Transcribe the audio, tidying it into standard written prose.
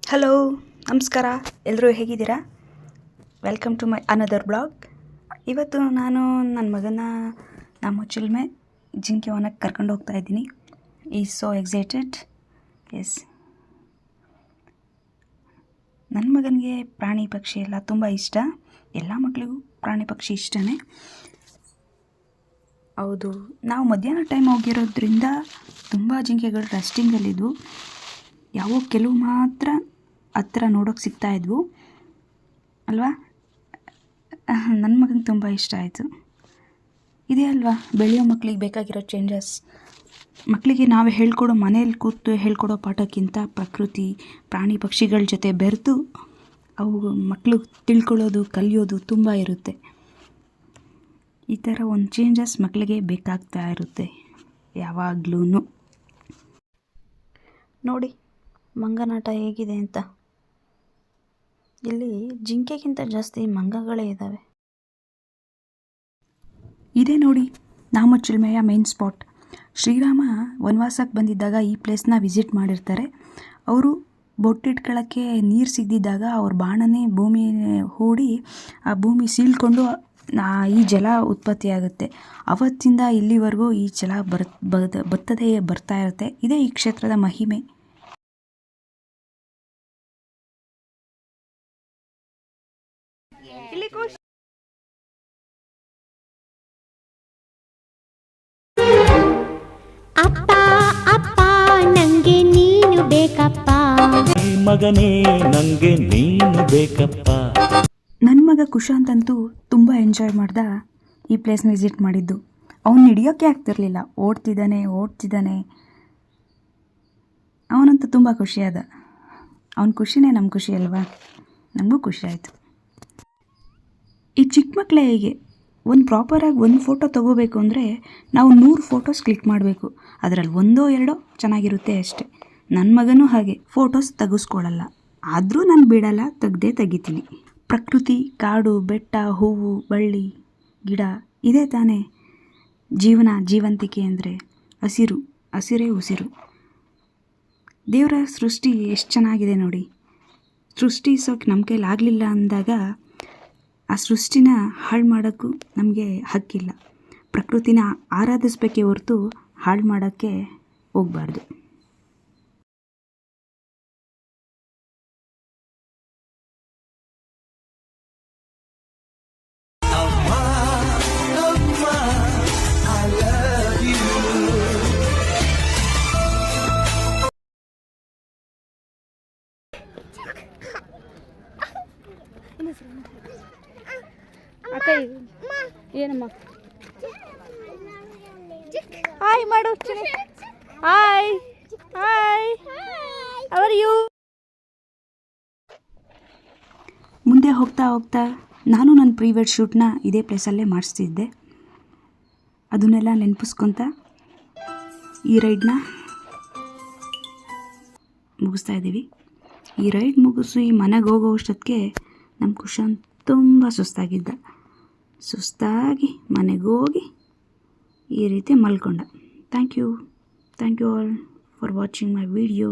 Hello, ನಮಸ್ಕಾರ. ಎಲ್ಲರೂ ಹೇಗಿದ್ದೀರಾ? Welcome to my another blog. ಇವತ್ತು ನಾನು ನನ್ನ ಮಗನ ನಮ್ಮ ಚಿಲ್ಮೆ ಜಿಂಕೆ ವನಕ್ಕೆ ಕರ್ಕೊಂಡು ಹೋಗ್ತಾ ಇದ್ದೀನಿ. Is so excited. ಎಸ್, ನನ್ನ ಮಗನಿಗೆ ಪ್ರಾಣಿ ಪಕ್ಷಿ ಎಲ್ಲ ತುಂಬ ಇಷ್ಟ. ಎಲ್ಲ ಮಕ್ಕಳಿಗೂ ಪ್ರಾಣಿ ಪಕ್ಷಿ ಇಷ್ಟನೇ. ಹೌದು, ನಾವು ಮಧ್ಯಾಹ್ನ ಟೈಮ್ ಹೋಗಿರೋದ್ರಿಂದ ತುಂಬ ಜಿಂಕೆಗಳು ರೆಸ್ಟಿಂಗಲ್ಲಿದ್ವು. ಯಾವೋ ಕೆಲವು ಮಾತ್ರ ಹತ್ತಿರ ನೋಡೋಕೆ ಸಿಗ್ತಾಯಿದ್ವು ಅಲ್ವಾ. ನನ್ನ ಮಗನಿಗೆ ತುಂಬ ಇಷ್ಟ ಆಯಿತು. ಇದೇ ಅಲ್ವಾ ಬೆಳೆಯೋ ಮಕ್ಕಳಿಗೆ ಬೇಕಾಗಿರೋ ಚೇಂಜಸ್. ಮಕ್ಕಳಿಗೆ ನಾವೇ ಹೇಳ್ಕೊಡೋ, ಮನೇಲಿ ಕೂತು ಹೇಳ್ಕೊಡೋ ಪಾಠಕ್ಕಿಂತ ಪ್ರಕೃತಿ ಪ್ರಾಣಿ ಪಕ್ಷಿಗಳ ಜೊತೆ ಬೆರೆತು ಅವು ಮಕ್ಕಳು ತಿಳ್ಕೊಳ್ಳೋದು, ಕಲಿಯೋದು ತುಂಬ ಇರುತ್ತೆ. ಈ ಥರ ಒಂದು ಚೇಂಜಸ್ ಮಕ್ಕಳಿಗೆ ಬೇಕಾಗ್ತಾ ಇರುತ್ತೆ ಯಾವಾಗ್ಲೂ. ನೋಡಿ ಮಂಗನಾಟ ಹೇಗಿದೆ ಅಂತ. ಇಲ್ಲಿ ಜಿಂಕೆಗಿಂತ ಜಾಸ್ತಿ ಮಂಗಗಳೇ ಇದ್ದಾವೆ. ಇದೇ ನೋಡಿ ನಾಮಚಿಲ್ಮೆಯ ಮೇನ್ ಸ್ಪಾಟ್. ಶ್ರೀರಾಮ ವನವಾಸಕ್ಕೆ ಬಂದಿದ್ದಾಗ ಈ ಪ್ಲೇಸ್ನ ವಿಸಿಟ್ ಮಾಡಿರ್ತಾರೆ. ಅವರು ಬೊಟ್ಟಿಟ್ಕೊಳ್ಳೋಕ್ಕೆ ನೀರು ಸಿಗದಿದ್ದಾಗ ಅವ್ರ ಬಾಣನೇ ಭೂಮಿ ಹೂಡಿ ಆ ಭೂಮಿ ಸೀಳ್ಕೊಂಡು ಈ ಜಲ ಉತ್ಪತ್ತಿಯಾಗುತ್ತೆ. ಅವತ್ತಿಂದ ಇಲ್ಲಿವರೆಗೂ ಈ ಜಲ ಬರ್ತದೇ ಬರ್ತಾ ಇರುತ್ತೆ. ಇದೇ ಈ ಕ್ಷೇತ್ರದ ಮಹಿಮೆ. ಅಪ್ಪ ಅಪ್ಪ ನಂಗೆ ನೀನು ಬೇಕಪ್ಪ, ಮಗನೇ ನಂಗೆ ನೀನು ಬೇಕಪ್ಪ. ನನ್ನ ಮಗ ಕುಶಾಂತ್ ಅಂತೂ ತುಂಬ ಎಂಜಾಯ್ ಮಾಡ್ದ ಈ ಪ್ಲೇಸ್ನ ವಿಸಿಟ್ ಮಾಡಿದ್ದು. ಅವನು ಹಿಡಿಯೋಕ್ಕೆ ಆಗ್ತಿರ್ಲಿಲ್ಲ, ಓಡ್ತಿದ್ದಾನೆ. ಅವನಂತೂ ತುಂಬ ಖುಷಿಯಾದ. ಅವನ ಖುಷಿನೇ ನಮ್ಮ ಖುಷಿ ಅಲ್ವಾ. ನಮಗೂ ಖುಷಿ ಆಯಿತು. ಈ ಚಿಕ್ಕ ಮಕ್ಕಳೇ ಹೀಗೆ. ಒಂದು ಪ್ರಾಪರಾಗಿ ಒಂದು ಫೋಟೋ ತೊಗೋಬೇಕು ಅಂದರೆ ನಾವು 100 ಫೋಟೋಸ್ ಕ್ಲಿಕ್ ಮಾಡಬೇಕು. ಅದರಲ್ಲಿ 1-2 ಚೆನ್ನಾಗಿರುತ್ತೆ ಅಷ್ಟೆ. ನನ್ನ ಮಗನೂ ಹಾಗೆ ಫೋಟೋಸ್ ತೆಗೆಸ್ಕೊಳ್ಳಲ್ಲ. ಆದರೂ ನಾನು ಬಿಡಲ್ಲ, ತೆಗಿತೀನಿ. ಪ್ರಕೃತಿ, ಕಾಡು, ಬೆಟ್ಟ, ಹೂವು, ಬಳ್ಳಿ, ಗಿಡ ಇದೇ ತಾನೇ ಜೀವಂತಿಕೆ ಅಂದರೆ. ಹಸಿರೇ ಉಸಿರು. ದೇವರ ಸೃಷ್ಟಿ ಎಷ್ಟು ಚೆನ್ನಾಗಿದೆ ನೋಡಿ. ಸೃಷ್ಟಿಸೋಕೆ ನಮ್ಮ ಕೈಲಿ ಆಗಲಿಲ್ಲ ಅಂದಾಗ ಆ ಸೃಷ್ಟಿನ ಹಾಳು ಮಾಡೋಕ್ಕೂ ನಮಗೆ ಹಕ್ಕಿಲ್ಲ. ಪ್ರಕೃತಿನ ಆರಾಧಿಸಬೇಕೇ ಹೊರತು ಹಾಳು ಮಾಡೋಕ್ಕೆ ಹೋಗಬಾರ್ದು. ಅಕ್ಕ ಏನಮ್ಮ ಹಾಯ್ ಮಾಡು. Hi how are you. ಮುಂದೆ ಹೋಗ್ತಾ ನಾನು ನನ್ನ ಪ್ರೀವೆಡ್ ಶೂಟ್ನ ಇದೇ ಪ್ಲೇಸಲ್ಲೇ ಮಾಡಿಸ್ತಿದ್ದೆ. ಅದನ್ನೆಲ್ಲ ನೆನಪಿಸ್ಕೊತ ಈ ರೈಡ್ನ ಮುಗಿಸ್ತಾ ಇದ್ದೀವಿ. ಈ ರೈಡ್ ಮುಗಿಸಿ ಮನೆಗೆ ಹೋಗೋ ಅಷ್ಟೊತ್ತಿಗೆ ನಮ್ಮ ಕುಶಾಂತ್ ತುಂಬ ಸುಸ್ತಾಗಿ ಮನೆಗೆ ಹೋಗಿ ಈ ರೀತಿ ಮಲ್ಕೊಂಡ. Thank you all for watching my video.